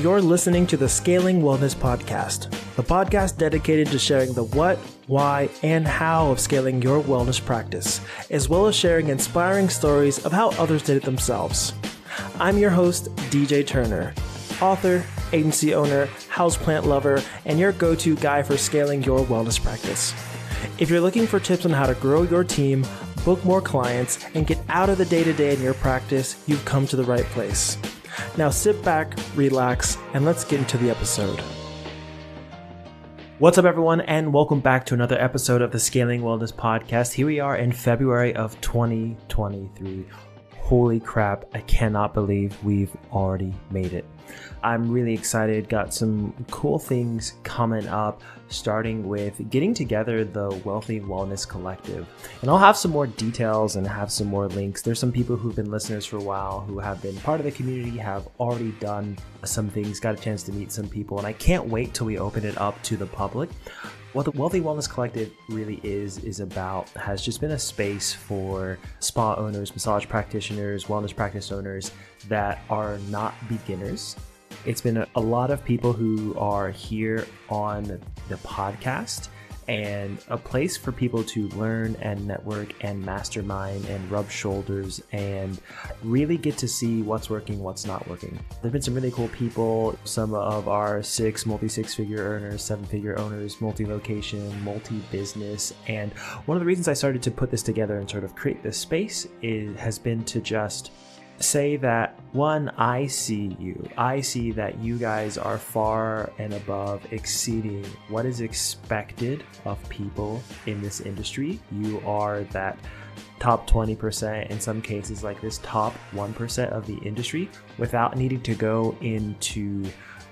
You're listening to the Scaling Wellness Podcast, the podcast dedicated to sharing the what, why, and how of scaling your wellness practice, as well as sharing inspiring stories of how others did it themselves. I'm your host, DJ Turner, author, agency owner, houseplant lover, and your go-to guy for scaling your wellness practice. If you're looking for tips on how to grow your team, book more clients, and get out of the day-to-day in your practice, you've come to the right place. Now sit back, relax, and let's get into the episode. What's up, everyone, and welcome back to another episode of the Scaling Wellness Podcast. Here we are in February of 2023. Holy crap, I cannot believe we've already made it. I'm really excited, got some cool things coming up, starting with getting together the Wealthy Wellness Collective. And I'll have some more details and have some more links. There's some people who've been listeners for a while, who have been part of the community, have already done some things, got a chance to meet some people, and I can't wait till we open it up to the public. What the Wealthy Wellness Collective really is about has just been a space for spa owners, massage practitioners, wellness practice owners that are not beginners. It's been a lot of people who are here on the podcast, and a place for people to learn and network and mastermind and rub shoulders and really get to see what's working, what's not working. There've been some really cool people, some of our multi-six-figure earners, seven-figure owners, multi-location, multi-business. And one of the reasons I started to put this together and sort of create this space has been to just say that, one, I see you. I see that you guys are far and above exceeding what is expected of people in this industry. You are that top 20%, in some cases like this top 1% of the industry, without needing to go into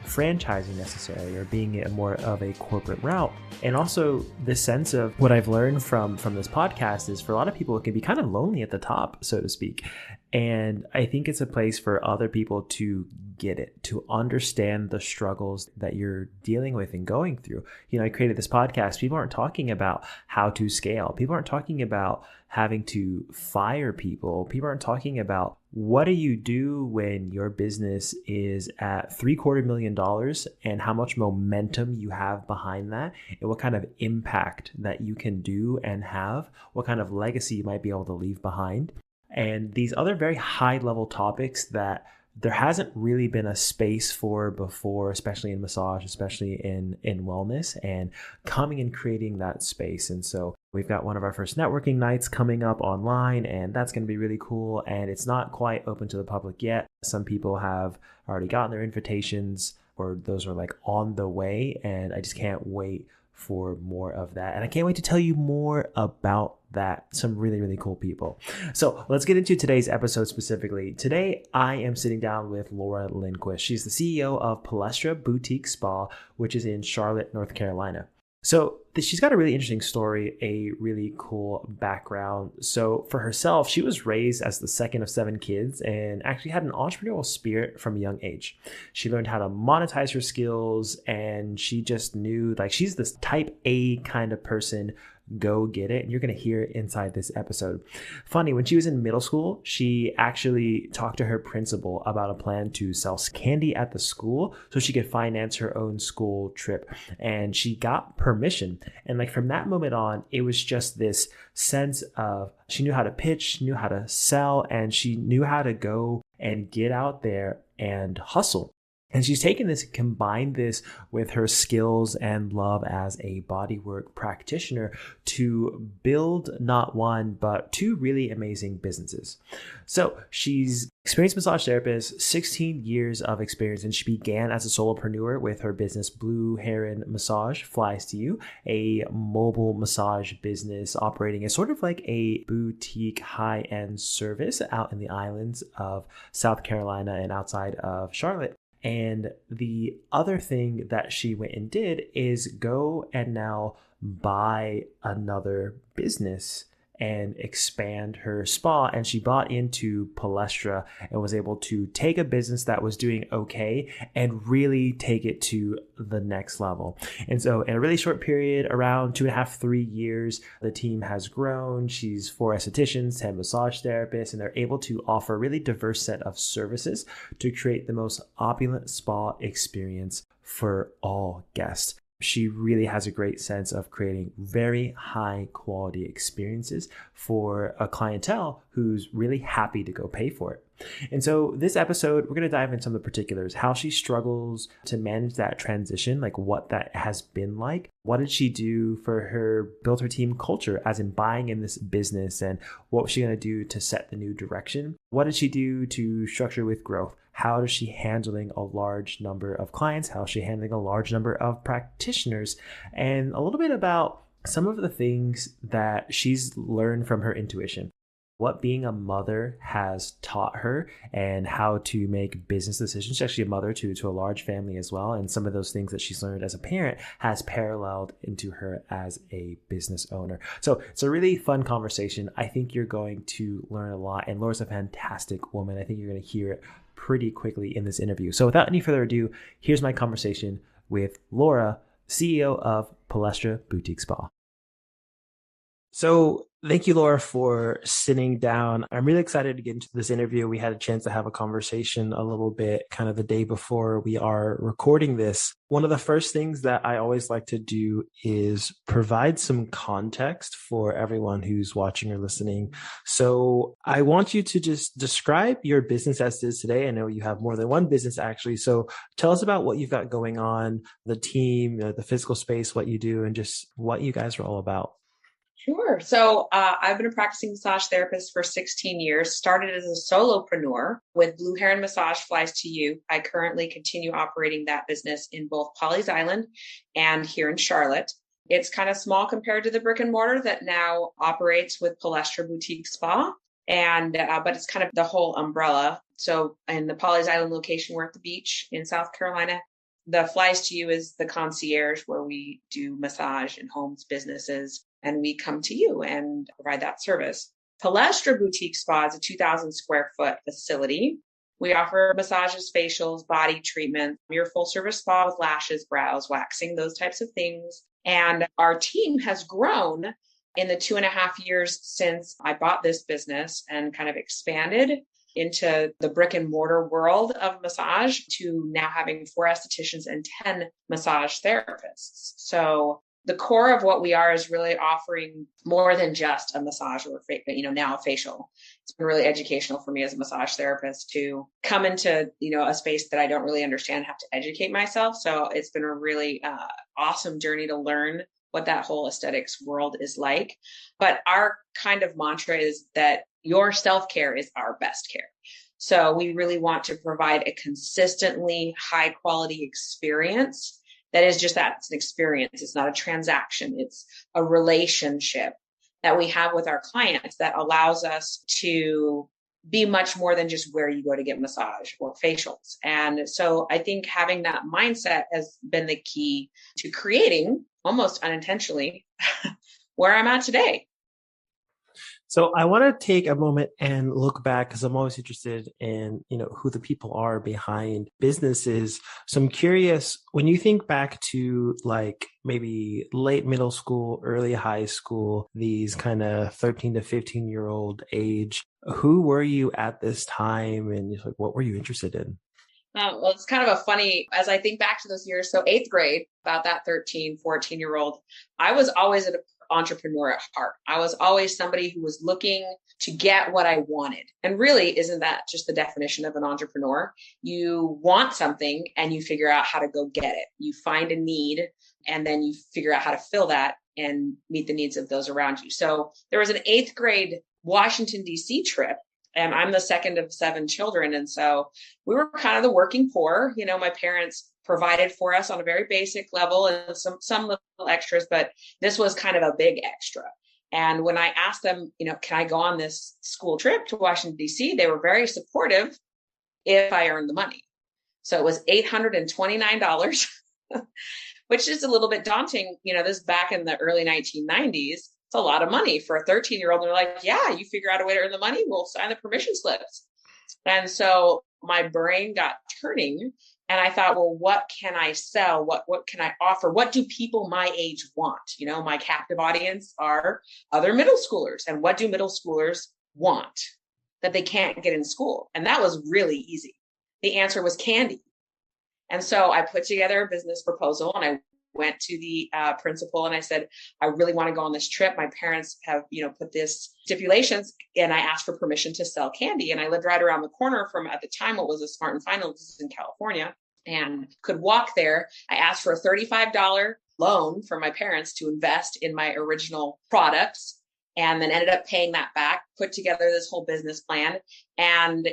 franchising necessarily or being more of a corporate route. And also the sense of what I've learned from this podcast is, for a lot of people, it can be kind of lonely at the top, so to speak. And I think it's a place for other people to get it, to understand the struggles that you're dealing with and going through. I created this podcast. People aren't talking about how to scale. People aren't talking about having to fire people. People aren't talking about what do you do when your business is at $750,000 and how much momentum you have behind that, and what kind of impact that you can do and have, what kind of legacy you might be able to leave behind. And these other very high level topics that there hasn't really been a space for before, especially in massage, especially in wellness, and coming and creating that space. And so we've got one of our first networking nights coming up online, and that's going to be really cool. And it's not quite open to the public yet. Some people have already gotten their invitations, or those are like on the way, and I just can't wait for more of that. And I can't wait to tell you more about that. Some really, really cool people. So let's get into today's episode specifically. Today, I am sitting down with Lora Lindquist. She's the CEO of Palestra Boutique Spa, which is in Charlotte, North Carolina. So she's got a really interesting story, a really cool background. So for herself, she was raised as the second of 7 kids and actually had an entrepreneurial spirit from a young age. She learned how to monetize her skills, and she just knew, like, she's this type A kind of person. Go get it. And you're going to hear it inside this episode. Funny, when she was in middle school, she actually talked to her principal about a plan to sell candy at the school so she could finance her own school trip. And she got permission. And like from that moment on, it was just this sense of, she knew how to pitch, knew how to sell, and she knew how to go and get out there and hustle. And she's taken this, combined this with her skills and love as a bodywork practitioner to build not one, but 2 really amazing businesses. So she's experienced massage therapist, 16 years of experience, and she began as a solopreneur with her business Blue Heron Massage Flies to You, a mobile massage business operating as sort of like a boutique high-end service out in the islands of South Carolina and outside of Charlotte. And the other thing that she went and did is go and now buy another business and expand her spa. And she bought into Palestra and was able to take a business that was doing okay and really take it to the next level. And so in a really short period, around 2.5, 3 years, the team has grown. She's 4 estheticians, 10 massage therapists, and they're able to offer a really diverse set of services to create the most opulent spa experience for all guests. She really has a great sense of creating very high quality experiences for a clientele who's really happy to go pay for it. And so this episode, we're going to dive into some of the particulars, how she struggles to manage that transition, like what that has been like. What did she do for her, build her team culture as in buying in this business, and what was she going to do to set the new direction? What did she do to structure with growth? How is she handling a large number of clients? How is she handling a large number of practitioners? And a little bit about some of the things that she's learned from her intuition, what being a mother has taught her, and how to make business decisions. She's actually a mother to a large family as well. And some of those things that she's learned as a parent has paralleled into her as a business owner. So it's a really fun conversation. I think you're going to learn a lot. And Laura's a fantastic woman. I think you're going to hear it pretty quickly in this interview. So without any further ado, here's my conversation with Lora, CEO of Palestra Boutique Spa. So thank you, Lora, for sitting down. I'm really excited to get into this interview. We had a chance to have a conversation a little bit kind of the day before we are recording this. One of the first things that I always like to do is provide some context for everyone who's watching or listening. So I want you to just describe your business as it is today. I know you have more than one business actually. So tell us about what you've got going on, the team, the physical space, what you do, and just what you guys are all about. Sure. So I've been a practicing massage therapist for 16 years, started as a solopreneur with Blue Heron Massage Flies to You. I currently continue operating that business in both Pawleys Island and here in Charlotte. It's kind of small compared to the brick and mortar that now operates with Palestra Boutique Spa. But it's kind of the whole umbrella. So in the Pawleys Island location, we're at the beach in South Carolina. The Flies to You is the concierge where we do massage in homes, businesses, and we come to you and provide that service. Palestra Boutique Spa is a 2,000 square foot facility. We offer massages, facials, body treatment. We're a full service spa with lashes, brows, waxing, those types of things. And our team has grown in the 2.5 years since I bought this business and kind of expanded into the brick and mortar world of massage to now having 4 estheticians and 10 massage therapists. So the core of what we are is really offering more than just a massage or, now a facial. It's been really educational for me as a massage therapist to come into, a space that I don't really understand, have to educate myself. So it's been a really awesome journey to learn what that whole aesthetics world is like. But our kind of mantra is that your self-care is our best care. So we really want to provide a consistently high quality experience. That is just that. It's an experience. It's not a transaction. It's a relationship that we have with our clients that allows us to be much more than just where you go to get massage or facials. And so I think having that mindset has been the key to creating, almost unintentionally, where I'm at today. So I want to take a moment and look back because I'm always interested in, who the people are behind businesses. So I'm curious, when you think back to like maybe late middle school, early high school, these kind of 13 to 15-year-old age, who were you at this time and what were you interested in? Well, it's kind of a funny, as I think back to those years. So 8th grade, about that 13, 14-year-old, I was always an entrepreneur at heart. I was always somebody who was looking to get what I wanted. And really, isn't that just the definition of an entrepreneur? You want something and you figure out how to go get it. You find a need and then you figure out how to fill that and meet the needs of those around you. So there was an 8th grade Washington, D.C. trip. And I'm the second of 7 children. And so we were kind of the working poor. My parents provided for us on a very basic level and some little extras, but this was kind of a big extra. And when I asked them, can I go on this school trip to Washington, D.C., they were very supportive if I earned the money. So it was $829, which is a little bit daunting. This back in the early 1990s. It's a lot of money for a 13-year-old. And they're like, yeah, you figure out a way to earn the money, we'll sign the permission slips. And so my brain got turning and I thought, well, what can I sell? What can I offer? What do people my age want? You know, my captive audience are other middle schoolers. And what do middle schoolers want that they can't get in school? And that was really easy. The answer was candy. And so I put together a business proposal and I went to the principal and I said, I really want to go on this trip. My parents have, put this stipulations, and I asked for permission to sell candy. And I lived right around the corner from, at the time, what was a Smart and Final. This is in California, and could walk there. I asked for a $35 loan from my parents to invest in my original products, and then ended up paying that back, put together this whole business plan. And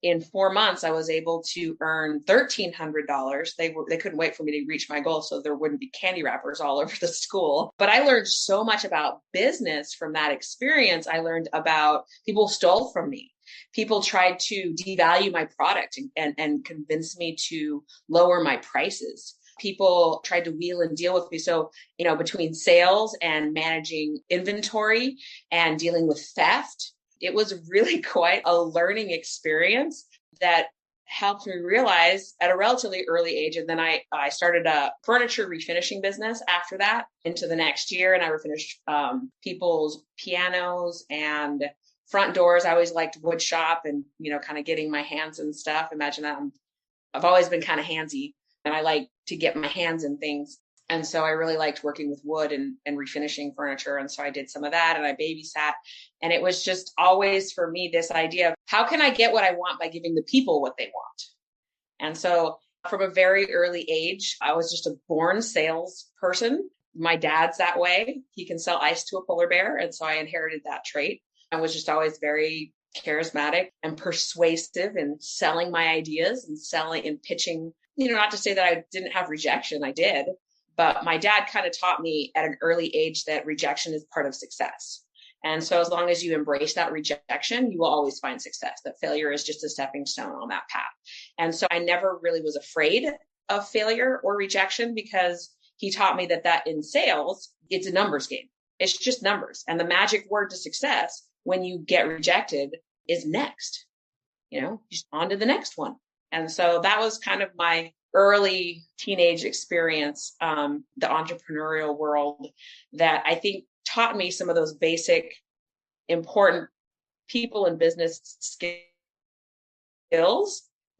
in 4 months, I was able to earn $1,300. They couldn't wait for me to reach my goal, so there wouldn't be candy wrappers all over the school. But I learned so much about business from that experience. I learned about people stole from me. People tried to devalue my product and convince me to lower my prices. People tried to wheel and deal with me. So, between sales and managing inventory and dealing with theft, it was really quite a learning experience that helped me realize at a relatively early age. And then I started a furniture refinishing business after that into the next year. And I refinished people's pianos and front doors. I always liked wood shop and, kind of getting my hands in stuff. Imagine that I've always been kind of handsy and I like to get my hands in things. And so I really liked working with wood and refinishing furniture. And so I did some of that and I babysat. And it was just always for me, this idea of how can I get what I want by giving the people what they want? And so from a very early age, I was just a born sales person. My dad's that way. He can sell ice to a polar bear. And so I inherited that trait. I was just always very charismatic and persuasive in selling my ideas and selling and pitching, not to say that I didn't have rejection. I did. But my dad kind of taught me at an early age that rejection is part of success. And so as long as you embrace that rejection, you will always find success. That failure is just a stepping stone on that path. And so I never really was afraid of failure or rejection because he taught me that in sales, it's a numbers game. It's just numbers. And the magic word to success when you get rejected is next, just on to the next one. And so that was kind of my early teenage experience, the entrepreneurial world, that I think taught me some of those basic, important people and business skills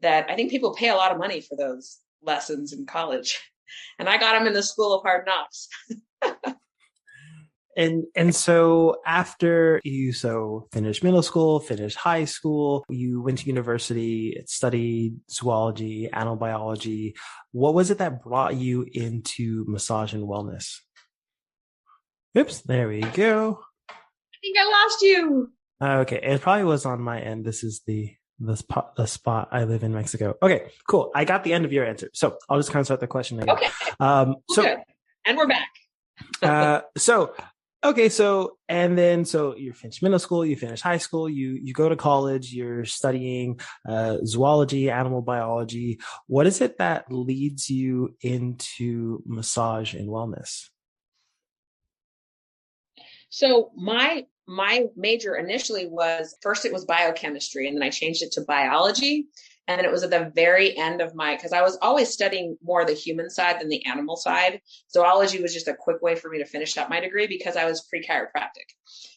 that I think people pay a lot of money for those lessons in college. And I got them in the School of Hard Knocks. And so after you finished middle school, finished high school, you went to university, studied zoology, animal biology. What was it that brought you into massage and wellness? Oops, there we go. I think I lost you. Okay, it probably was on my end. This is the spot I live in Mexico. Okay, cool. I got the end of your answer. So I'll just kind of start the question again. Okay. Okay. And we're back. So you finish middle school, you finish high school, you go to college, you're studying zoology, animal biology. What is it that leads you into massage and wellness? So my major initially it was biochemistry, and then I changed it to biology. And then it was at the very end of because I was always studying more the human side than the animal side. Zoology was just a quick way for me to finish up my degree because I was pre-chiropractic.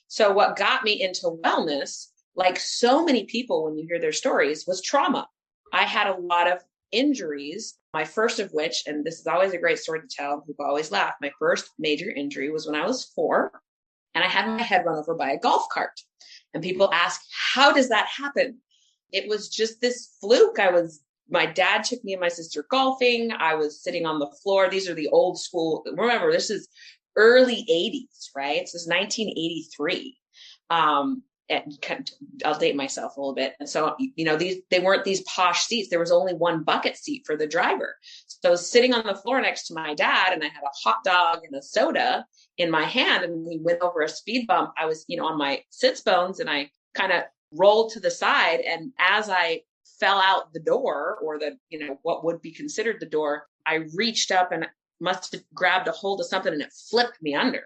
So what got me into wellness, like so many people when you hear their stories, was trauma. I had a lot of injuries, my first of which, and this is always a great story to tell, people always laugh, my first major injury was when I was 4 and I had my head run over by a golf cart. And people ask, how does that happen? It was just this fluke. My dad took me and my sister golfing. I was sitting on the floor. These are the old school. Remember, this is early 80s, right? This is 1983. And I'll date myself a little bit. And so, they weren't these posh seats. There was only one bucket seat for the driver. So I was sitting on the floor next to my dad and I had a hot dog and a soda in my hand. And we went over a speed bump. I was, on my sits bones and I kind of rolled to the side. And as I fell out the door, or what would be considered the door, I reached up and must have grabbed a hold of something and it flipped me under.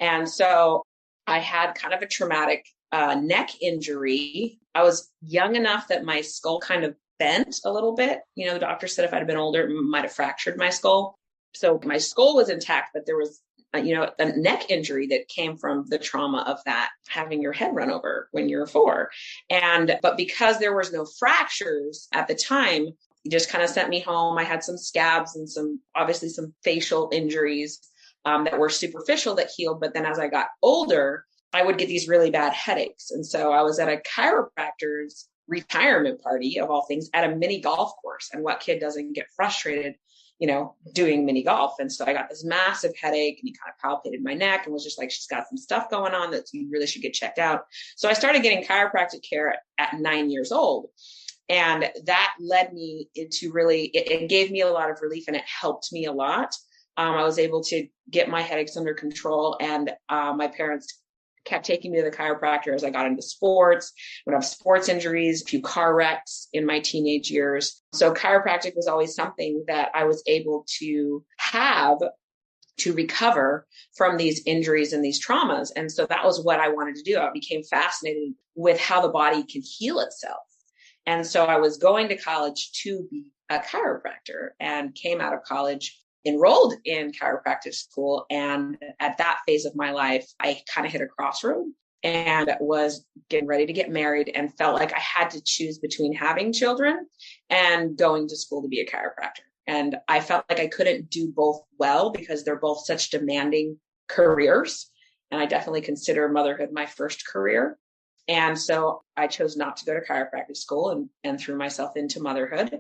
And so I had kind of a traumatic neck injury. I was young enough that my skull kind of bent a little bit. The doctor said if I'd been older, it might have fractured my skull. So my skull was intact, but there was a neck injury that came from the trauma of that, having your head run over when you're 4. But because there was no fractures at the time, he just kind of sent me home. I had some scabs and obviously some facial injuries that were superficial that healed. But then as I got older, I would get these really bad headaches. And so I was at a chiropractor's retirement party, of all things, at a mini golf course. And what kid doesn't get frustrated doing mini golf? And so I got this massive headache, and he kind of palpated my neck and was just like, she's got some stuff going on that you really should get checked out. So I started getting chiropractic care at 9 years old. And that led me into it gave me a lot of relief, and it helped me a lot. I was able to get my headaches under control, and my parents kept taking me to the chiropractor as I got into sports, would have sports injuries, a few car wrecks in my teenage years. So chiropractic was always something that I was able to have to recover from these injuries and these traumas. And so that was what I wanted to do. I became fascinated with how the body can heal itself. And so I was going to college to be a chiropractor, and came out of college, enrolled in chiropractic school. And at that phase of my life, I kind of hit a crossroad and was getting ready to get married, and felt like I had to choose between having children and going to school to be a chiropractor. And I felt like I couldn't do both well, because they're both such demanding careers. And I definitely consider motherhood my first career. And so I chose not to go to chiropractic school, and threw myself into motherhood.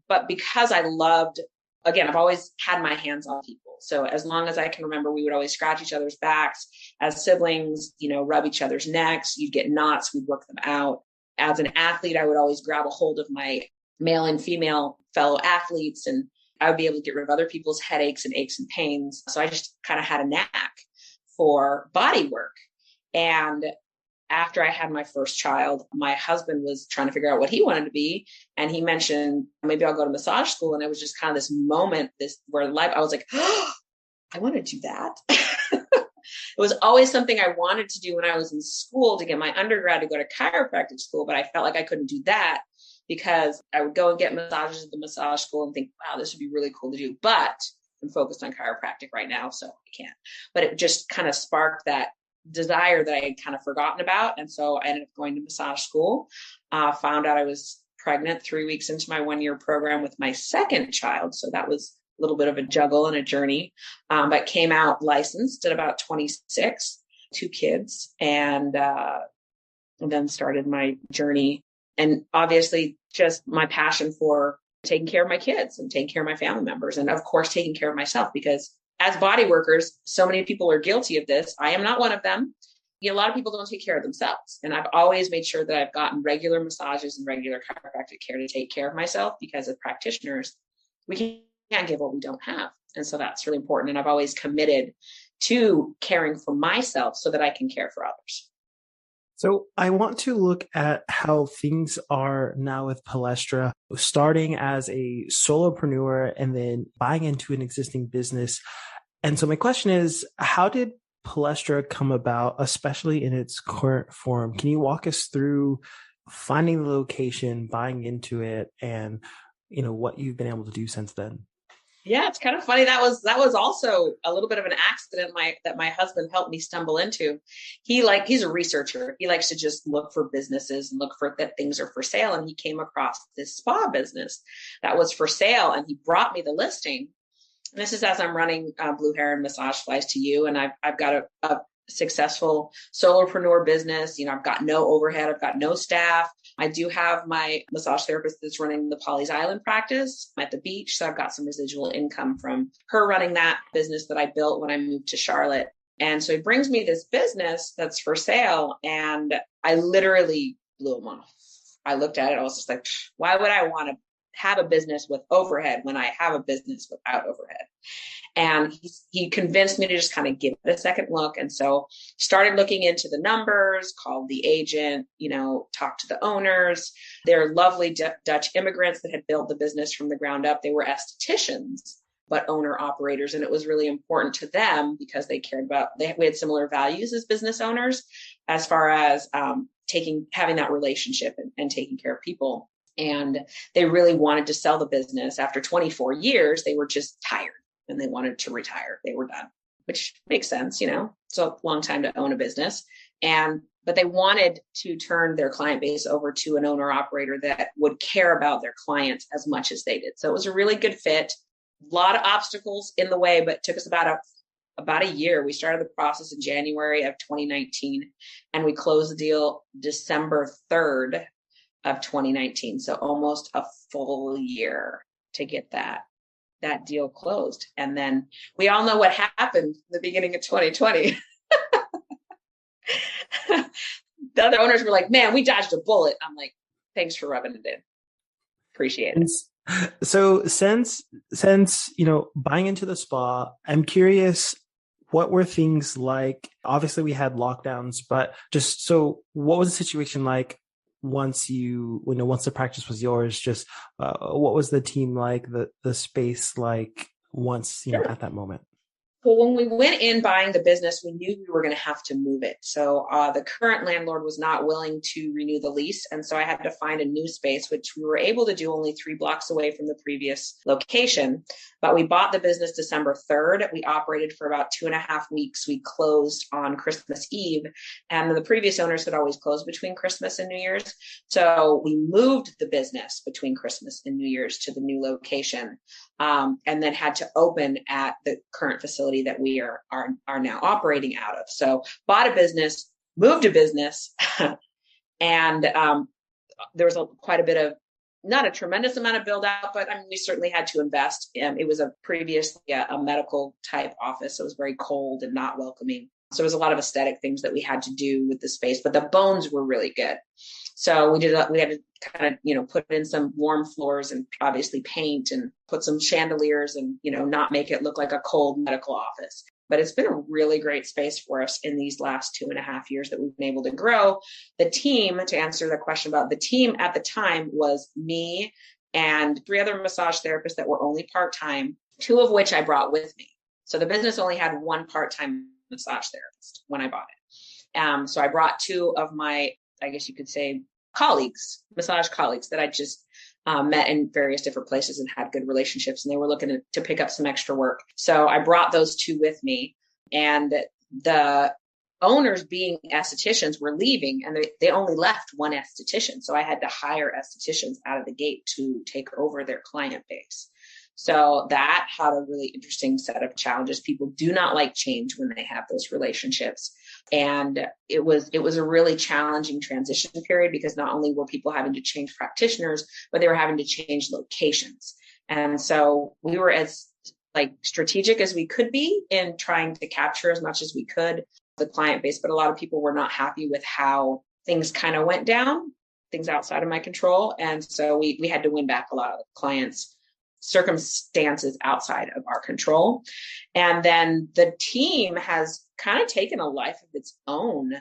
But because I loved, again, I've always had my hands on people. So as long as I can remember, we would always scratch each other's backs as siblings, rub each other's necks. You'd get knots, we'd work them out. As an athlete, I would always grab a hold of my male and female fellow athletes, and I would be able to get rid of other people's headaches and aches and pains. So I just kind of had a knack for body work. And after I had my first child, my husband was trying to figure out what he wanted to be. And he mentioned, maybe I'll go to massage school. And it was just kind of this moment, where I was like, oh, I want to do that. It was always something I wanted to do when I was in school to get my undergrad, to go to chiropractic school. But I felt like I couldn't do that, because I would go and get massages at the massage school and think, wow, this would be really cool to do. But I'm focused on chiropractic right now, so I can't. But it just kind of sparked that desire that I had kind of forgotten about. And so I ended up going to massage school, found out I was pregnant 3 weeks into my 1-year program with my second child. So that was a little bit of a juggle and a journey, but came out licensed at about 26, 2 kids, and then started my journey. And obviously just my passion for taking care of my kids and taking care of my family members. And of course, taking care of myself, because as body workers, so many people are guilty of this. I am not one of them. A lot of people don't take care of themselves. And I've always made sure that I've gotten regular massages and regular chiropractic care to take care of myself, because as practitioners, we can't give what we don't have. And so that's really important. And I've always committed to caring for myself so that I can care for others. So I want to look at how things are now with Palestra, starting as a solopreneur and then buying into an existing business. And so my question is, how did Palestra come about, especially in its current form? Can you walk us through finding the location, buying into it, and what you've been able to do since then? Yeah, it's kind of funny. That was also a little bit of an accident that my husband helped me stumble into. He's a researcher. He likes to just look for businesses and look for that things are for sale. And he came across this spa business that was for sale, and he brought me the listing. And this is as I'm running Blue Heron Massage Flies to You, and I've got a successful solopreneur business. I've got no overhead. I've got no staff. I do have my massage therapist that's running the Polly's Island practice at the beach. So I've got some residual income from her running that business that I built when I moved to Charlotte. And so he brings me this business that's for sale, and I literally blew him off. I looked at it. I was just like, why would I want to have a business with overhead when I have a business without overhead? And he convinced me to just kind of give it a second look. And so started looking into the numbers, called the agent, talked to the owners. They're lovely Dutch immigrants that had built the business from the ground up. They were aestheticians. but owner operators. And it was really important to them because they cared about, we had similar values as business owners as far as having that relationship and taking care of people. And they really wanted to sell the business. After 24 years, they were just tired and they wanted to retire. They were done, which makes sense. It's a long time to own a business. But they wanted to turn their client base over to an owner operator that would care about their clients as much as they did. So it was a really good fit. A lot of obstacles in the way, but it took us about a year. We started the process in January of 2019, and we closed the deal December 3rd of 2019. So almost a full year to get that deal closed. And then we all know what happened in the beginning of 2020. The other owners were like, man, we dodged a bullet. I'm like, thanks for rubbing it in. Appreciate it. So since buying into the spa, I'm curious, what were things like? Obviously we had lockdowns, but just so what was the situation like once once the practice was yours? Just what was the team like, the space like once, Sure. At that moment? Well, when we went in buying the business, we knew we were going to have to move it. So the current landlord was not willing to renew the lease. And so I had to find a new space, which we were able to do only 3 blocks away from the previous location. But we bought the business December 3rd. We operated for about 2.5 weeks. We closed on Christmas Eve. And the previous owners had always closed between Christmas and New Year's. So we moved the business between Christmas and New Year's to the new location. And then had to open at the current facility that we are now operating out of. So bought a business, moved a business, and there was quite a bit of, not a tremendous amount of build out, but we certainly had to invest. It was previously a medical type office. So it was very cold and not welcoming. So there was a lot of aesthetic things that we had to do with the space, but the bones were really good. So we had to kind of, put in some warm floors and obviously paint and put some chandeliers and, not make it look like a cold medical office. But it's been a really great space for us in these last 2.5 years that we've been able to grow. The team, to answer the question about the team at the time, was me and 3 other massage therapists that were only part-time, 2 of which I brought with me. So the business only had 1 part-time massage therapist when I bought it. So I brought 2 of my, I guess you could say, massage colleagues that I just met in various different places and had good relationships, and they were looking to pick up some extra work. So I brought those 2 with me, and the owners, being estheticians, were leaving, and they only left 1 esthetician. So I had to hire estheticians out of the gate to take over their client base. So that had a really interesting set of challenges. People do not like change when they have those relationships. And it was a really challenging transition period because not only were people having to change practitioners, but they were having to change locations. And so we were as strategic as we could be in trying to capture as much as we could the client base. But a lot of people were not happy with how things kind of went down, things outside of my control. And so we had to win back a lot of clients, circumstances outside of our control. And then the team has kind of taken a life of its own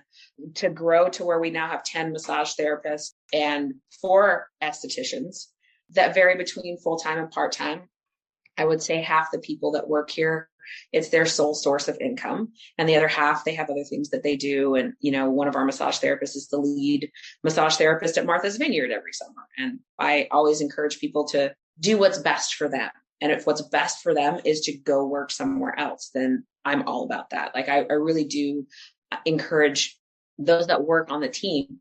to grow to where we now have 10 massage therapists and 4 estheticians that vary between full-time and part-time. I would say half the people that work here, it's their sole source of income. And the other half, they have other things that they do. And, one of our massage therapists is the lead massage therapist at Martha's Vineyard every summer. And I always encourage people to do what's best for them. And if what's best for them is to go work somewhere else, then I'm all about that. I really do encourage those that work on the team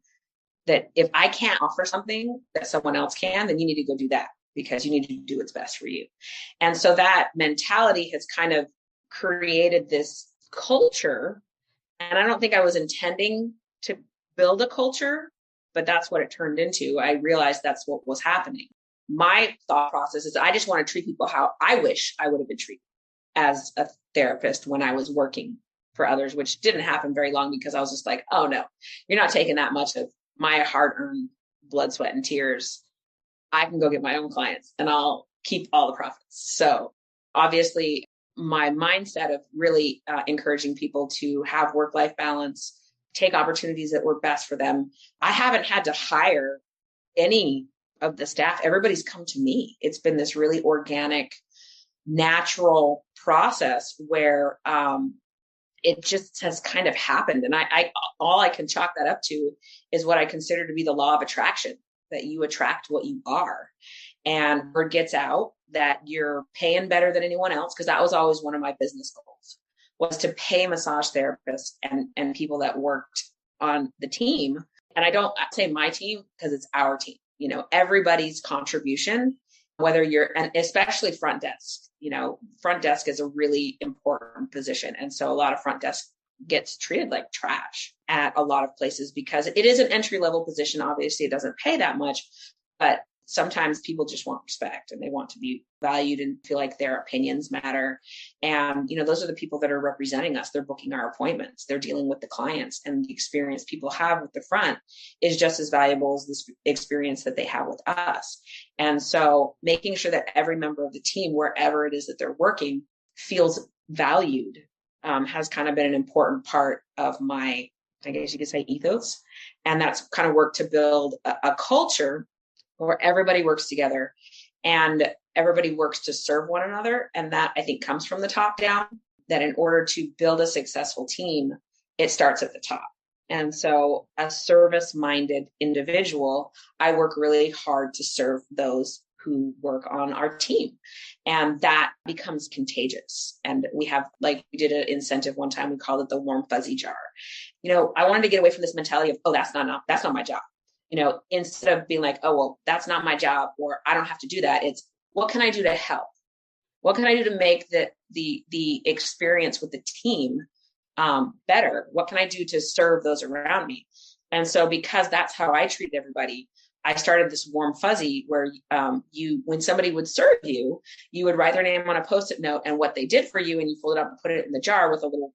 that if I can't offer something that someone else can, then you need to go do that because you need to do what's best for you. And so that mentality has kind of created this culture. And I don't think I was intending to build a culture, but that's what it turned into. I realized that's what was happening. My thought process is I just want to treat people how I wish I would have been treated as a therapist when I was working for others, which didn't happen very long because I was just like, oh no, you're not taking that much of my hard-earned blood, sweat, and tears. I can go get my own clients and I'll keep all the profits. So obviously my mindset of really encouraging people to have work-life balance, take opportunities that work best for them. I haven't had to hire any of the staff. Everybody's come to me. It's been this really organic natural process where it just has kind of happened. And I all I can chalk that up to is what I consider to be the law of attraction, that you attract what you are. And word gets out that you're paying better than anyone else, because that was always one of my business goals, was to pay massage therapists and people that worked on the team. And I don't say my team because it's our team, everybody's contribution, whether you're, and especially front desk, front desk is a really important position. And so a lot of front desk gets treated like trash at a lot of places because it is an entry level position. Obviously, it doesn't pay that much, but sometimes people just want respect and they want to be valued and feel like their opinions matter. And, those are the people that are representing us. They're booking our appointments. They're dealing with the clients, and the experience people have with the front is just as valuable as this experience that they have with us. And so making sure that every member of the team, wherever it is that they're working, feels valued has kind of been an important part of my, I guess you could say, ethos. And that's kind of worked to build a culture where everybody works together and everybody works to serve one another. And that, I think, comes from the top down, that in order to build a successful team, it starts at the top. And so as service-minded individual, I work really hard to serve those who work on our team. And that becomes contagious. And we have, we did an incentive one time, we called it the warm fuzzy jar. I wanted to get away from this mentality of, oh, that's not my job. Instead of being like, oh, well, that's not my job, or I don't have to do that. It's, what can I do to help? What can I do to make the experience with the team better? What can I do to serve those around me? And so because that's how I treated everybody, I started this warm fuzzy where when somebody would serve you, you would write their name on a Post-it note and what they did for you, and you fold it up and put it in the jar with a little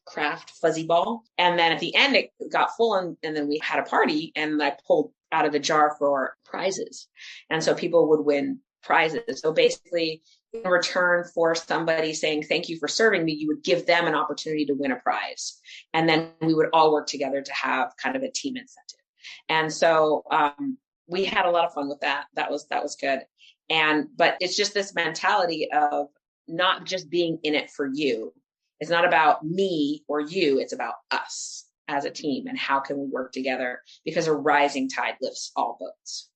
craft fuzzy ball. And then at the end, it got full, and then we had a party, and I pulled out of the jar for prizes. And so people would win prizes. So basically, in return for somebody saying, thank you for serving me, you would give them an opportunity to win a prize. And then we would all work together to have kind of a team incentive. And so we had a lot of fun with that. That was good. But it's just this mentality of not just being in it for you. It's not about me or you. It's about us as a team, and how can we work together, because a rising tide lifts all boats.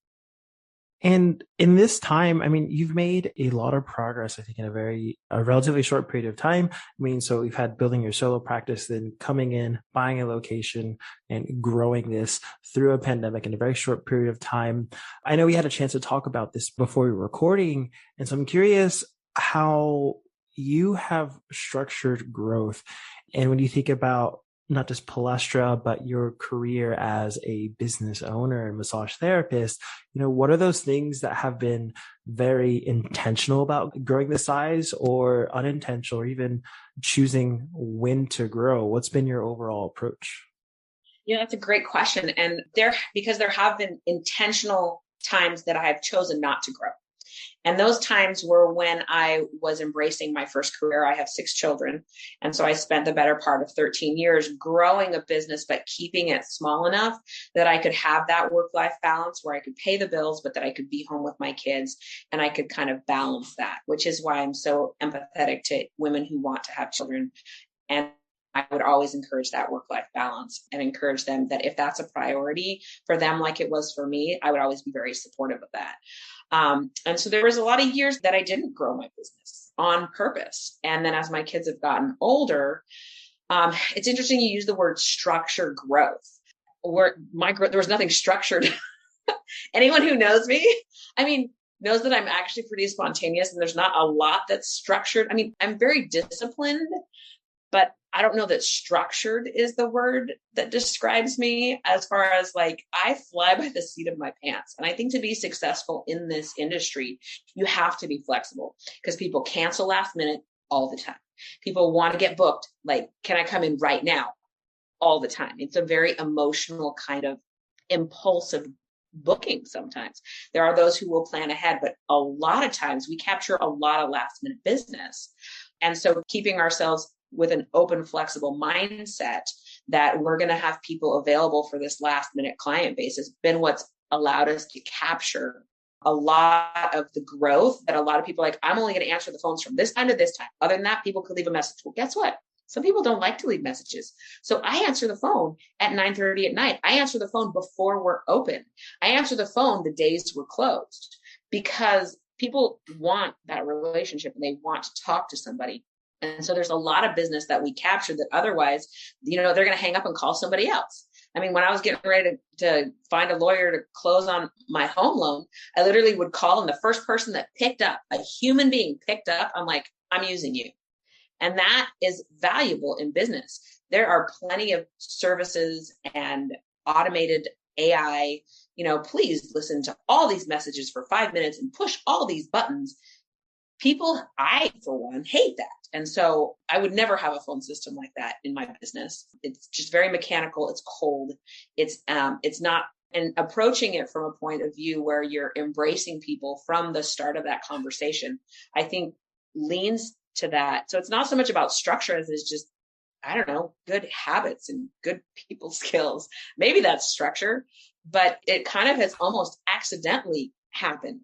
And in this time, you've made a lot of progress, I think, in a relatively short period of time. So we've had building your solo practice, then coming in, buying a location, and growing this through a pandemic in a very short period of time. I know we had a chance to talk about this before we were recording. And so I'm curious how you have structured growth. And when you think about not just Palestra, but your career as a business owner and massage therapist, what are those things that have been very intentional about growing the size, or unintentional, or even choosing when to grow? What's been your overall approach? Yeah, that's a great question. And because there have been intentional times that I have chosen not to grow. And those times were when I was embracing my first career. I have 6 children. And so I spent the better part of 13 years growing a business, but keeping it small enough that I could have that work-life balance where I could pay the bills, but that I could be home with my kids, and I could kind of balance that, which is why I'm so empathetic to women who want to have children. And I would always encourage that work-life balance and encourage them that if that's a priority for them, like it was for me, I would always be very supportive of that. And so there was a lot of years that I didn't grow my business on purpose. And then as my kids have gotten older, it's interesting you use the word structured growth. There was nothing structured. Anyone who knows me, knows that I'm actually pretty spontaneous, and there's not a lot that's structured. I'm very disciplined, but I don't know that structured is the word that describes me, as far as I fly by the seat of my pants. And I think to be successful in this industry, you have to be flexible, because people cancel last minute all the time. People want to get booked. Can I come in right now? All the time. It's a very emotional kind of impulsive booking. Sometimes there are those who will plan ahead, but a lot of times we capture a lot of last minute business. And so keeping ourselves with an open, flexible mindset that we're going to have people available for this last minute client base has been what's allowed us to capture a lot of the growth that a lot of people are like, I'm only going to answer the phones from this time to this time. Other than that, people could leave a message. Well, guess what? Some people don't like to leave messages. So I answer the phone at 9:30 at night. I answer the phone before we're open. I answer the phone the days we're closed, because people want that relationship and they want to talk to somebody. And so there's a lot of business that we capture that otherwise, they're going to hang up and call somebody else. I mean, when I was getting ready to find a lawyer to close on my home loan, I literally would call, and the first person that picked up, a human being picked up, I'm like, I'm using you. And that is valuable in business. There are plenty of services and automated AI, please listen to all these messages for 5 minutes and push all these buttons. People, I, for one, hate that. And so I would never have a phone system like that in my business. It's just very mechanical. It's cold. It's not, and approaching it from a point of view where you're embracing people from the start of that conversation, I think leans to that. So it's not so much about structure as it's just, I don't know, good habits and good people skills. Maybe that's structure, but it kind of has almost accidentally happened.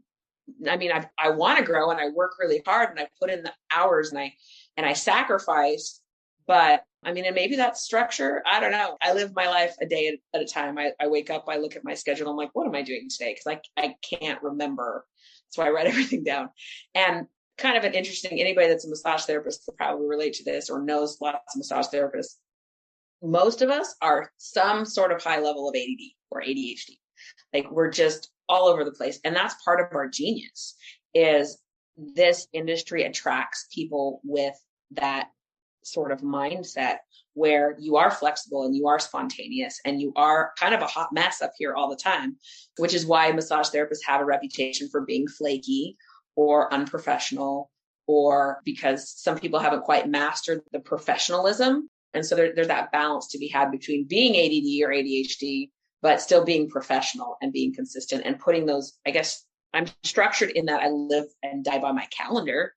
I mean, I want to grow and I work really hard and I put in the hours and I sacrifice, but I mean, and maybe that's structure. I don't know. I live my life a day at a time. I wake up, I look at my schedule. I'm like, what am I doing today? Because I can't remember. That's why I write everything down. And kind of an interesting, anybody that's a massage therapist will probably relate to this or knows lots of massage therapists. Most of us are some sort of high level of ADD or ADHD. Like we're just all over the place. And that's part of our genius is this industry attracts people with that sort of mindset where you are flexible and you are spontaneous and you are kind of a hot mess up here all the time, which is why massage therapists have a reputation for being flaky or unprofessional, or because some people haven't quite mastered the professionalism. And so there's that balance to be had between being ADD or ADHD, but still being professional and being consistent and putting those, I guess I'm structured in that I live and die by my calendar.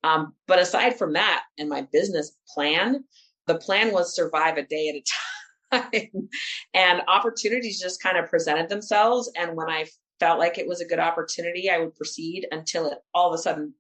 But aside from that, and my business plan, the plan was survive a day at a time. And opportunities just kind of presented themselves. And when I felt like it was a good opportunity, I would proceed until it all of a sudden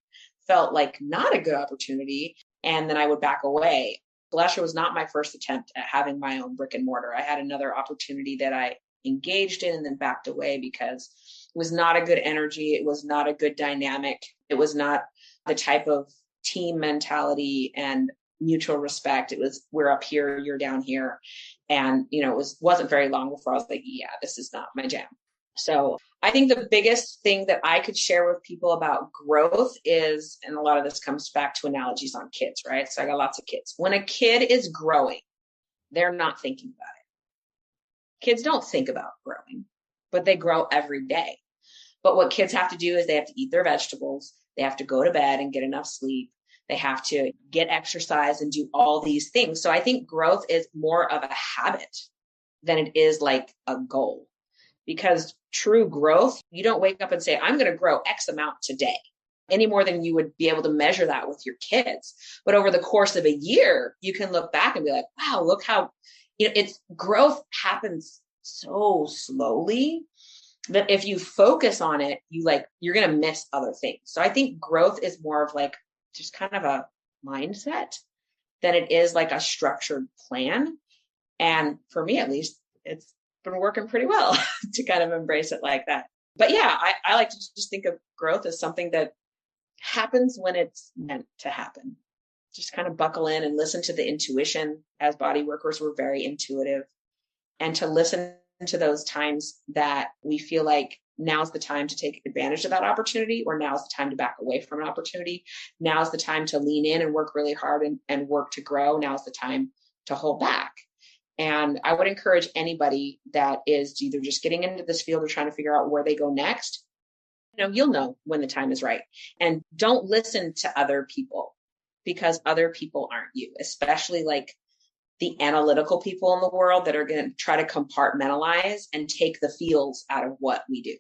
felt like not a good opportunity. And then I would back away. Palestra was not my first attempt at having my own brick and mortar. I had another opportunity that I engaged in and then backed away because it was not a good energy. It was not a good dynamic. It was not the type of team mentality and mutual respect. It was, we're up here, you're down here. And, wasn't very long before I was like, yeah, this is not my jam. So I think the biggest thing that I could share with people about growth is, and a lot of this comes back to analogies on kids, right? So I got lots of kids. When a kid is growing, they're not thinking about it. Kids don't think about growing, but they grow every day. But what kids have to do is they have to eat their vegetables. They have to go to bed and get enough sleep. They have to get exercise and do all these things. So I think growth is more of a habit than it is like a goal. Because true growth, you don't wake up and say, I'm going to grow X amount today, any more than you would be able to measure that with your kids. But over the course of a year, you can look back and be like, wow, look how, it's growth happens so slowly that if you focus on it, you're going to miss other things. So I think growth is more of like just kind of a mindset than it is like a structured plan. And for me, at least, it's been working pretty well to kind of embrace it like that. But yeah, I like to just think of growth as something that happens when it's meant to happen. Just kind of buckle in and listen to the intuition. As body workers, we're very intuitive. And to listen to those times that we feel like now's the time to take advantage of that opportunity, or now's the time to back away from an opportunity. Now's the time to lean in and work really hard and work to grow. Now's the time to hold back. And I would encourage anybody that is either just getting into this field or trying to figure out where they go next, you'll know when the time is right. And don't listen to other people, because other people aren't you, especially like the analytical people in the world that are going to try to compartmentalize and take the feels out of what we do.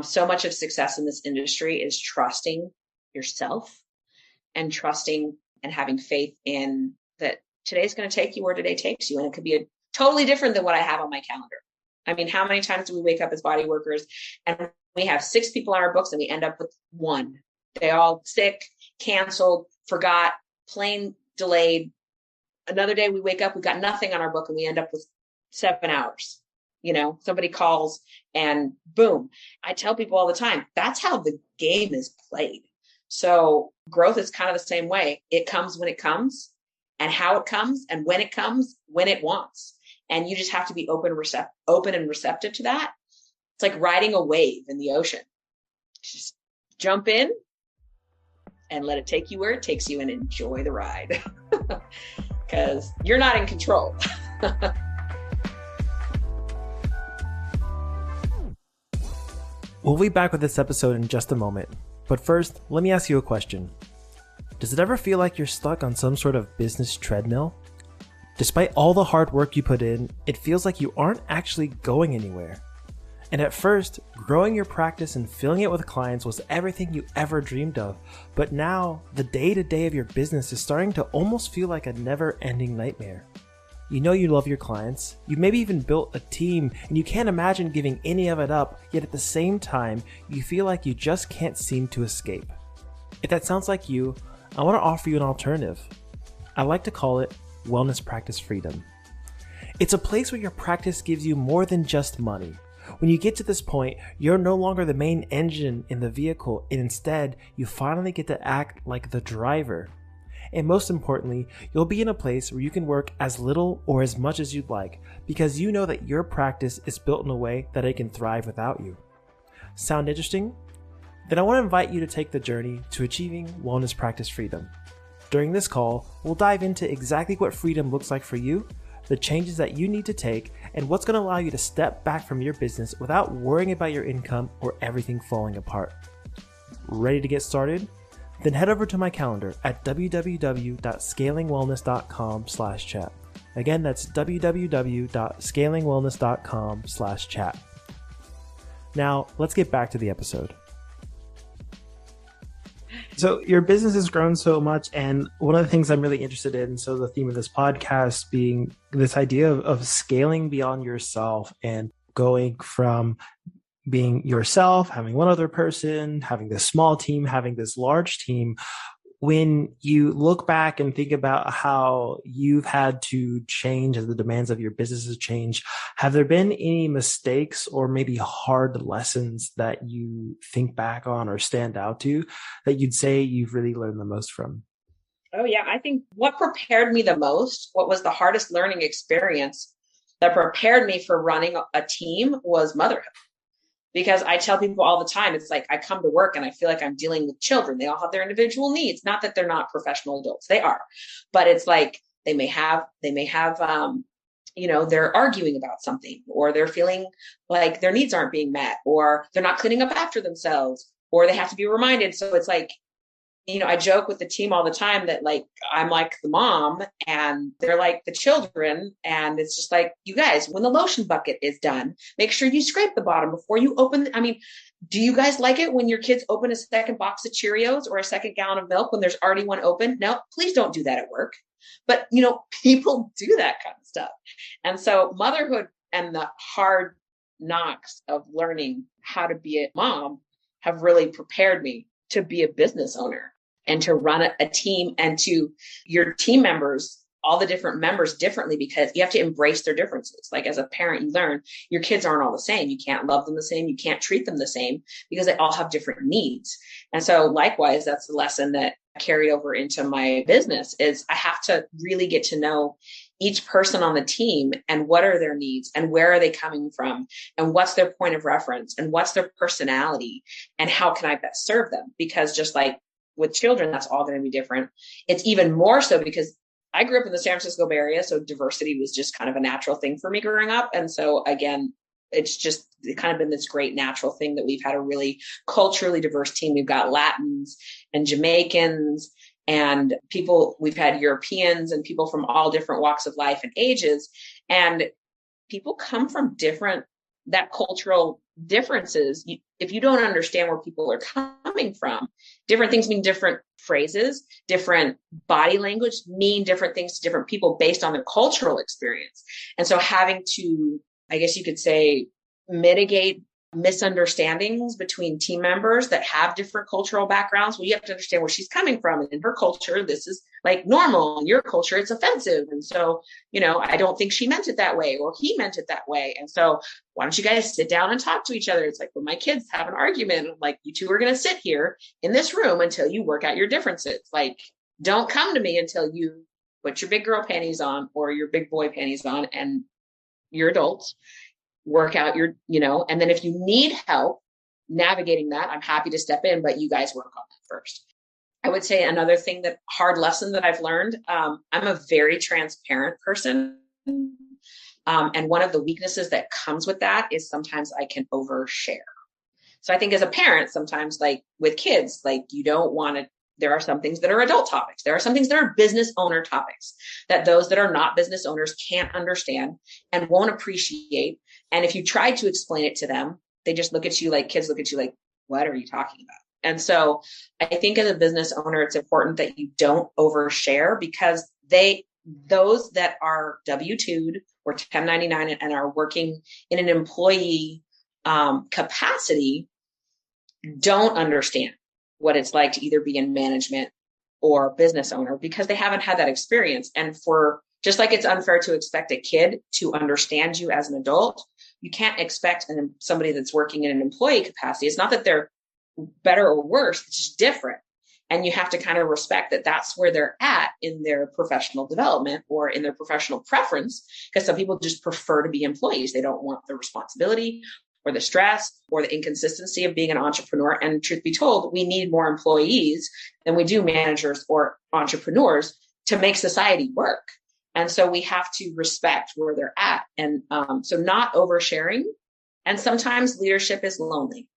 So much of success in this industry is trusting yourself and trusting and having faith in that today's going to take you where today takes you. And it could be totally different than what I have on my calendar. I mean, how many times do we wake up as body workers and we have 6 people on our books and we end up with 1? They all sick, canceled, forgot, plane delayed. Another day we wake up, we got nothing on our book and we end up with 7 hours. Somebody calls and boom. I tell people all the time, that's how the game is played. So growth is kind of the same way. It comes when it comes, and how it comes, and when it comes, when it wants. And you just have to be open and receptive to that. It's like riding a wave in the ocean. Just jump in and let it take you where it takes you and enjoy the ride. Because you're not in control. We'll be back with this episode in just a moment. But first, let me ask you a question. Does it ever feel like you're stuck on some sort of business treadmill? Despite all the hard work you put in, it feels like you aren't actually going anywhere. And at first, growing your practice and filling it with clients was everything you ever dreamed of. But now, the day-to-day of your business is starting to almost feel like a never-ending nightmare. You know you love your clients, you maybe even built a team, and you can't imagine giving any of it up, yet at the same time, you feel like you just can't seem to escape. If that sounds like you, I want to offer you an alternative. I like to call it Wellness Practice Freedom. It's a place where your practice gives you more than just money. When you get to this point, you're no longer the main engine in the vehicle, and instead, you finally get to act like the driver. And most importantly, you'll be in a place where you can work as little or as much as you'd like, because you know that your practice is built in a way that it can thrive without you. Sound interesting? Then I want to invite you to take the journey to achieving wellness practice freedom. During this call, we'll dive into exactly what freedom looks like for you, the changes that you need to take, and what's going to allow you to step back from your business without worrying about your income or everything falling apart. Ready to get started? Then head over to my calendar at www.scalingwellness.com/chat. Again, that's www.scalingwellness.com/chat. Now, let's get back to the episode. So your business has grown so much, and one of the things I'm really interested in, so the theme of this podcast being this idea of scaling beyond yourself and going from being yourself, having one other person, having this small team, having this large team. When you look back and think about how you've had to change as the demands of your business has changed, have there been any mistakes or maybe hard lessons that you think back on or stand out to that you'd say you've really learned the most from? Oh, yeah. I think what prepared me the most, what was the hardest learning experience that prepared me for running a team was motherhood. Because I tell people all the time, it's like I come to work and I feel like I'm dealing with children. They all have their individual needs. Not that they're not professional adults. They are. But it's like they may have, they're arguing about something, or they're feeling like their needs aren't being met, or they're not cleaning up after themselves, or they have to be reminded. So it's like, I joke with the team all the time that like, I'm like the mom and they're like the children. And it's just like, you guys, when the lotion bucket is done, make sure you scrape the bottom before you open. Do you guys like it when your kids open a second box of Cheerios or a second gallon of milk when there's already one open? No, please don't do that at work. But, people do that kind of stuff. And so motherhood and the hard knocks of learning how to be a mom have really prepared me to be a business owner and to run a team, and to your team members, all the different members differently, because you have to embrace their differences. Like as a parent, you learn your kids aren't all the same. You can't love them the same. You can't treat them the same because they all have different needs. And so likewise, that's the lesson that I carried over into my business is I have to really get to know each person on the team and what are their needs and where are they coming from and what's their point of reference and what's their personality and how can I best serve them? Because just like with children, that's all going to be different. It's even more so because I grew up in the San Francisco Bay Area, so diversity was just kind of a natural thing for me growing up. And so again, it's kind of been this great natural thing that we've had a really culturally diverse team. We've got Latins and Jamaicans and we've had Europeans and people from all different walks of life and ages. And people come from that cultural differences. If you don't understand where people are coming from, different things mean different phrases, different body language mean different things to different people based on their cultural experience. And so having to I guess you could say, mitigate misunderstandings between team members that have different cultural backgrounds. Well, you have to understand where she's coming from. And in her culture, this is like normal. In your culture, it's offensive. And so, I don't think she meant it that way, or he meant it that way. And so why don't you guys sit down and talk to each other? It's like, when my kids have an argument, I'm like, you two are going to sit here in this room until you work out your differences. Like, don't come to me until you put your big girl panties on or your big boy panties on, and you're adults. Work out your, and then if you need help navigating that, I'm happy to step in, but you guys work on that first. I would say another hard lesson that I've learned, I'm a very transparent person. And one of the weaknesses that comes with that is sometimes I can overshare. So I think as a parent, sometimes like with kids, like you don't want to, there are some things that are adult topics. There are some things that are business owner topics that those that are not business owners can't understand and won't appreciate. And if you try to explain it to them, they just look at you like, kids look at you like, what are you talking about? And so I think as a business owner, it's important that you don't overshare, because those that are W-2'd or 1099 and are working in an employee capacity don't understand what it's like to either be in management or business owner, because they haven't had that experience. And just like it's unfair to expect a kid to understand you as an adult, you can't expect somebody that's working in an employee capacity. It's not that they're better or worse, it's just different. And you have to kind of respect that that's where they're at in their professional development or in their professional preference, because some people just prefer to be employees. They don't want the responsibility or the stress or the inconsistency of being an entrepreneur. And truth be told, we need more employees than we do managers or entrepreneurs to make society work. And so we have to respect where they're at. And so not oversharing. And sometimes leadership is lonely.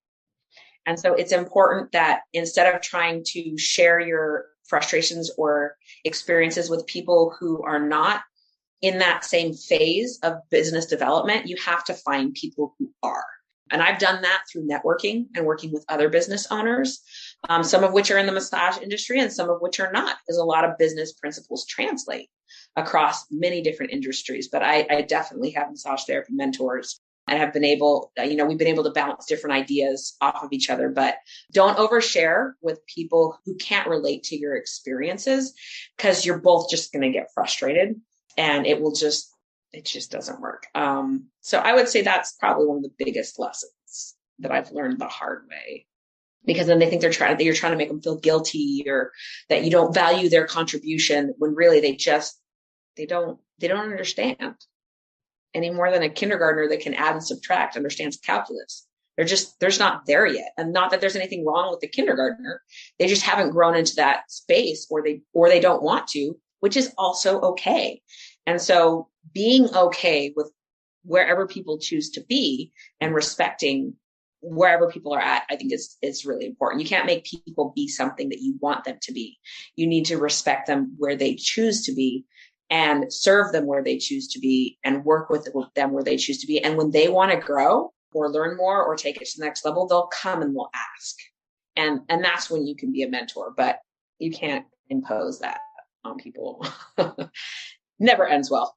And so it's important that instead of trying to share your frustrations or experiences with people who are not in that same phase of business development, you have to find people who are. And I've done that through networking and working with other business owners, some of which are in the massage industry and some of which are not, because a lot of business principles translate across many different industries. But I definitely have massage therapy mentors and have been able, we've been able to bounce different ideas off of each other. But don't overshare with people who can't relate to your experiences, because you're both just going to get frustrated and it just doesn't work. So I would say that's probably one of the biggest lessons that I've learned the hard way, because then they think you're trying to make them feel guilty or that you don't value their contribution, when really they don't understand any more than a kindergartner that can add and subtract understands calculus. They're not there yet. And not that there's anything wrong with the kindergartner. They just haven't grown into that space, or they don't want to, which is also okay. And so being okay with wherever people choose to be and respecting wherever people are at, I think is really important. You can't make people be something that you want them to be. You need to respect them where they choose to be and serve them where they choose to be and work with them where they choose to be. And when they want to grow or learn more or take it to the next level, they'll come and will ask. And that's when you can be a mentor, but you can't impose that on people. Never ends well.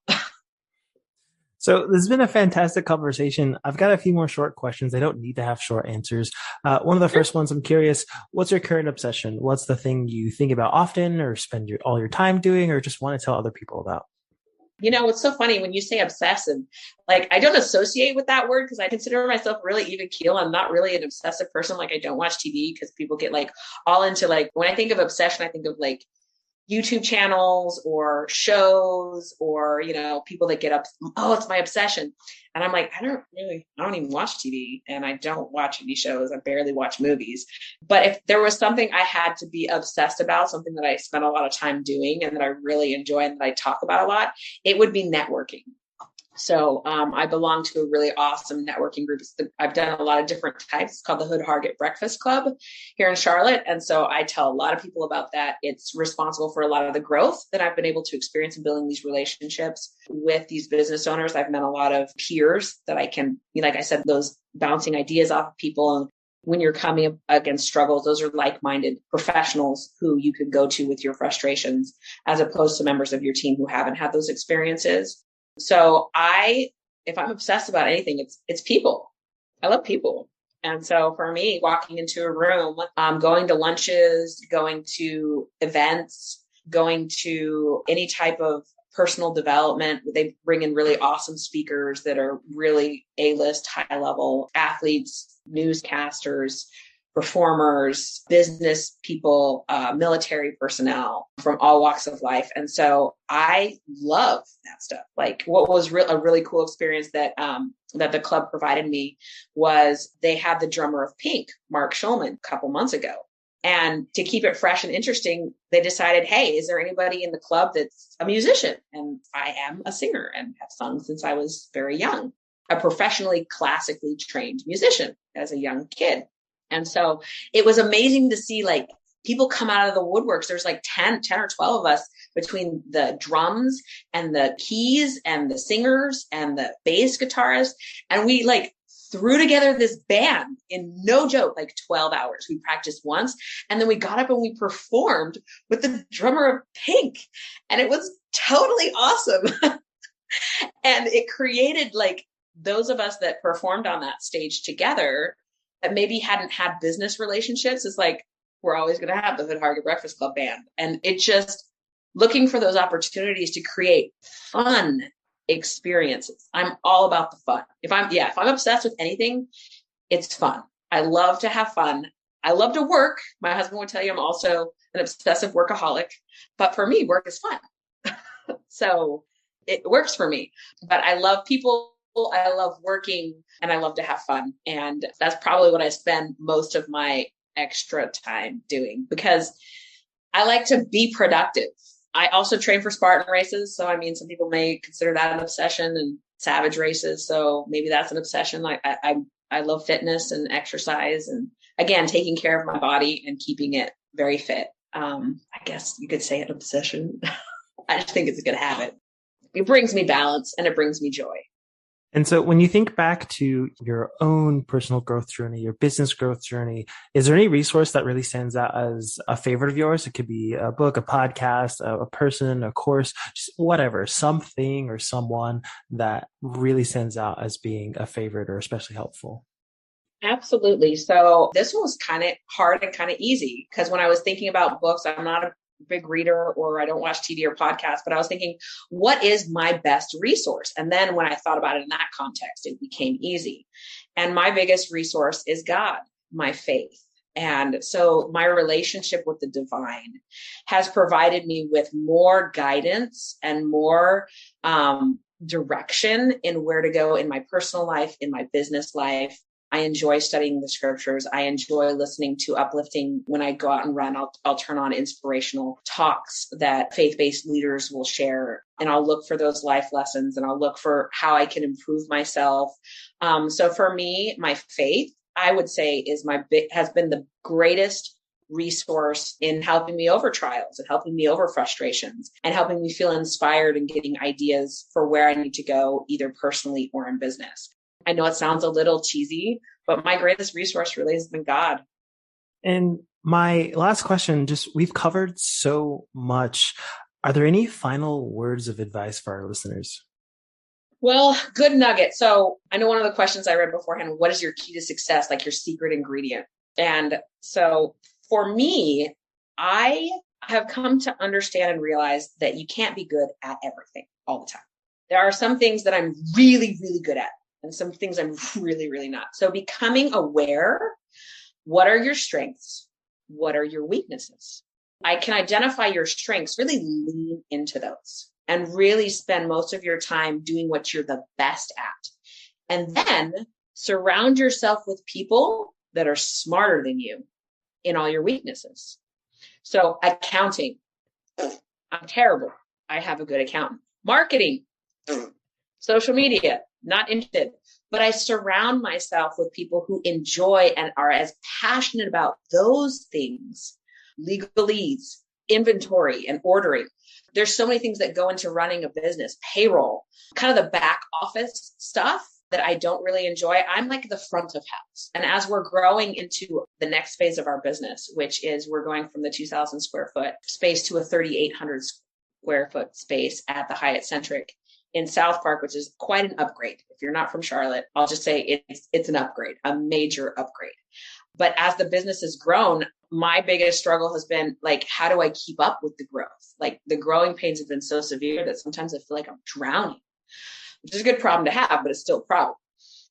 So this has been a fantastic conversation. I've got a few more short questions. I don't need to have short answers. One of the first ones, I'm curious, what's your current obsession? What's the thing you think about often or spend all your time doing or just want to tell other people about? It's so funny when you say obsessive, like I don't associate with that word because I consider myself really even keel. I'm not really an obsessive person. Like I don't watch TV because people get like all into like, when I think of obsession, I think of like YouTube channels or shows or, people that get up, oh, it's my obsession. And I'm like, I don't even watch TV and I don't watch any shows. I barely watch movies. But if there was something I had to be obsessed about, something that I spent a lot of time doing and that I really enjoy and that I talk about a lot, it would be networking. So I belong to a really awesome networking group. I've done a lot of different types. It's called the Hood Harget Breakfast Club here in Charlotte. And so I tell a lot of people about that. It's responsible for a lot of the growth that I've been able to experience in building these relationships with these business owners. I've met a lot of peers that I can, like I said, those bouncing ideas off of people. And when you're coming against struggles, those are like-minded professionals who you could go to with your frustrations, as opposed to members of your team who haven't had those experiences. So I if I'm obsessed about anything, it's people. I love people. And so for me, walking into a room, going to lunches, going to events, going to any type of personal development, they bring in really awesome speakers that are really A-list, high-level athletes, newscasters, performers, business people, military personnel from all walks of life. And so I love that stuff. Like what was a really cool experience that the club provided me was they had the drummer of Pink, Mark Schulman, a couple months ago. And to keep it fresh and interesting, they decided, hey, is there anybody in the club that's a musician? And I am a singer and have sung since I was very young, a professionally classically trained musician as a young kid. And so it was amazing to see like people come out of the woodworks. There's like 10 or 12 of us between the drums and the keys and the singers and the bass guitarist. And we like threw together this band in no joke, like 12 hours. We practiced once and then we got up and we performed with the drummer of Pink. And it was totally awesome. And it created like those of us that performed on that stage together that maybe hadn't had business relationships is like, we're always going to have the Target Breakfast Club band. And it just looking for those opportunities to create fun experiences. I'm all about the fun. If I'm obsessed with anything, it's fun. I love to have fun. I love to work. My husband would tell you I'm also an obsessive workaholic, but for me, work is fun. So it works for me, but I love people. I love working and I love to have fun. And that's probably what I spend most of my extra time doing because I like to be productive. I also train for Spartan races. So, I mean, some people may consider that an obsession and savage races. So maybe that's an obsession. Like I love fitness and exercise and again, taking care of my body and keeping it very fit. I guess you could say an obsession. I just think it's a good habit. It brings me balance and it brings me joy. And so when you think back to your own personal growth journey, your business growth journey, is there any resource that really stands out as a favorite of yours? It could be a book, a podcast, a person, a course, just whatever, something or someone that really stands out as being a favorite or especially helpful. Absolutely. So this one was kind of hard and kind of easy because when I was thinking about books, I'm not a big reader or I don't watch TV or podcasts, but I was thinking, what is my best resource? And then when I thought about it in that context, it became easy. And my biggest resource is God, my faith. And so my relationship with the divine has provided me with more guidance and more direction in where to go in my personal life, in my business life. I enjoy studying the scriptures. I enjoy listening to uplifting. When I go out and run, I'll turn on inspirational talks that faith-based leaders will share. And I'll look for those life lessons and I'll look for how I can improve myself. So for me, my faith, I would say has been the greatest resource in helping me over trials and helping me over frustrations and helping me feel inspired and getting ideas for where I need to go, either personally or in business. I know it sounds a little cheesy, but my greatest resource really has been God. And my last question, just we've covered so much. Are there any final words of advice for our listeners? Well, good nugget. So I know one of the questions I read beforehand, what is your key to success, like your secret ingredient? And so for me, I have come to understand and realize that you can't be good at everything all the time. There are some things that I'm really, really good at. And some things I'm really, really not. So becoming aware, what are your strengths? What are your weaknesses? I can identify your strengths, really lean into those and really spend most of your time doing what you're the best at. And then surround yourself with people that are smarter than you in all your weaknesses. So accounting, I'm terrible. I have a good accountant. Marketing, social media, not interested, but I surround myself with people who enjoy and are as passionate about those things, legalese, inventory and ordering. There's so many things that go into running a business, payroll, kind of the back office stuff that I don't really enjoy. I'm like the front of house. And as we're growing into the next phase of our business, which is we're going from the 2,000 square foot space to a 3,800 square foot space at the Hyatt Centric in South Park, which is quite an upgrade. If you're not from Charlotte, I'll just say it's an upgrade, a major upgrade. But as the business has grown, my biggest struggle has been like, how do I keep up with the growth? Like the growing pains have been so severe that sometimes I feel like I'm drowning, which is a good problem to have, but it's still a problem.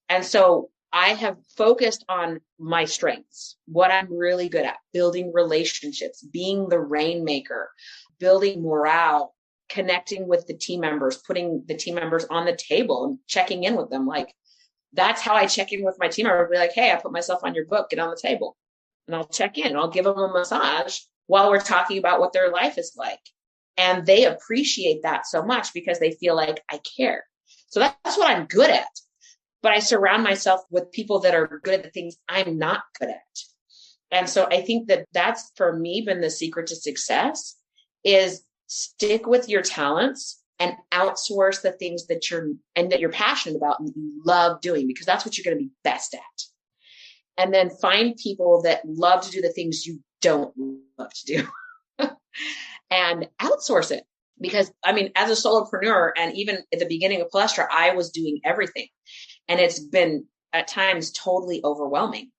And so I have focused on my strengths, what I'm really good at, building relationships, being the rainmaker, building morale, connecting with the team members, putting the team members on the table and checking in with them. Like that's how I check in with my team member. I'll be like, hey, I put myself on your book, get on the table. And I'll check in and I'll give them a massage while we're talking about what their life is like. And they appreciate that so much because they feel like I care. So that's what I'm good at. But I surround myself with people that are good at the things I'm not good at. And so I think that that's for me been the secret to success is stick with your talents and outsource the things that you're passionate about and that you love doing, because that's what you're going to be best at. And then find people that love to do the things you don't love to do and outsource it. Because I mean, as a solopreneur and even at the beginning of Palestra, I was doing everything. And it's been at times totally overwhelming.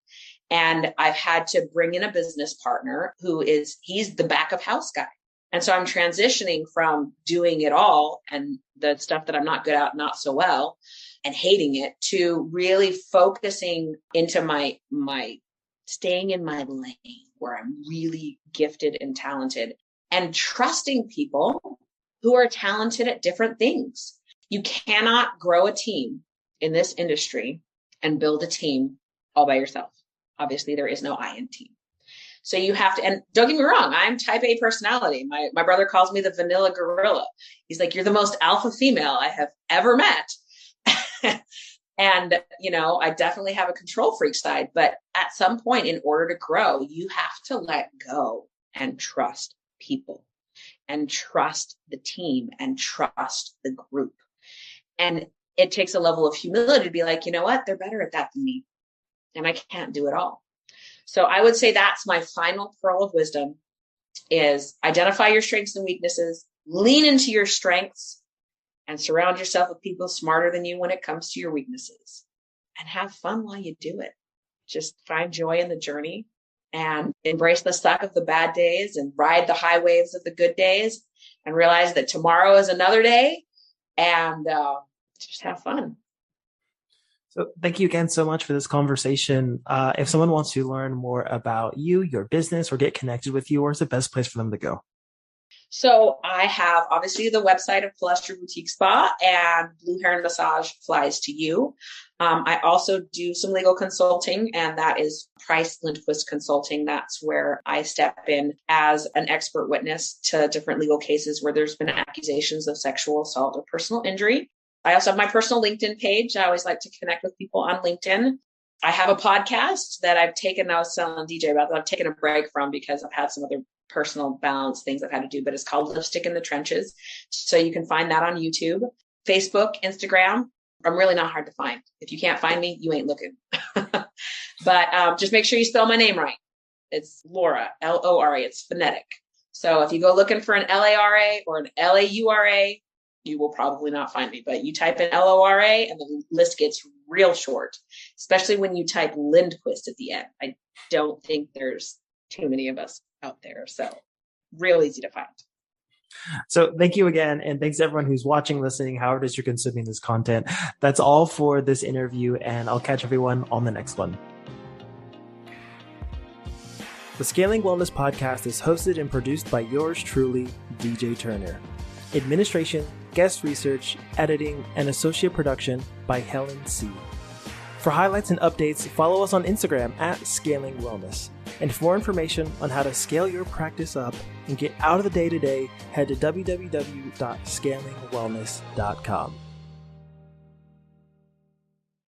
And I've had to bring in a business partner he's the back of house guy. And so I'm transitioning from doing it all and the stuff that I'm not good at, not so well, and hating it, to really focusing into my staying in my lane where I'm really gifted and talented, and trusting people who are talented at different things. You cannot grow a team in this industry and build a team all by yourself. Obviously, there is no I in team. So you have to, and don't get me wrong, I'm type A personality. My brother calls me the vanilla gorilla. He's like, you're the most alpha female I have ever met. And, I definitely have a control freak side, but at some point in order to grow, you have to let go and trust people and trust the team and trust the group. And it takes a level of humility to be like, you know what? They're better at that than me. And I can't do it all. So I would say that's my final pearl of wisdom is identify your strengths and weaknesses, lean into your strengths, and surround yourself with people smarter than you when it comes to your weaknesses, and have fun while you do it. Just find joy in the journey and embrace the suck of the bad days and ride the high waves of the good days and realize that tomorrow is another day, and just have fun. So thank you again so much for this conversation. If someone wants to learn more about you, your business, or get connected with you, where's the best place for them to go? So I have obviously the website of Palestra Boutique Spa, and Blue Heron Massage flies to you. I also do some legal consulting, and that is Price Lindquist Consulting. That's where I step in as an expert witness to different legal cases where there's been accusations of sexual assault or personal injury. I also have my personal LinkedIn page. I always like to connect with people on LinkedIn. I have a podcast that I've taken, I was telling DJ about that I've taken a break from because I've had some other personal balance things I've had to do, but it's called Lipstick in the Trenches. So you can find that on YouTube, Facebook, Instagram. I'm really not hard to find. If you can't find me, you ain't looking. But just make sure you spell my name right. It's Lora, Lora. It's phonetic. So if you go looking for an Lara or an Laura, you will probably not find me, but you type in Lora and the list gets real short, especially when you type Lindquist at the end. I don't think there's too many of us out there. So real easy to find. So thank you again. And thanks to everyone who's watching, listening, however it is you're consuming this content. That's all for this interview, and I'll catch everyone on the next one. The Scaling Wellness Podcast is hosted and produced by yours truly, DJ Turner. Administration, guest research, editing, and associate production by Helen C. For highlights and updates, follow us on Instagram at Scaling Wellness. And for more information on how to scale your practice up and get out of the day-to-day, head to www.scalingwellness.com.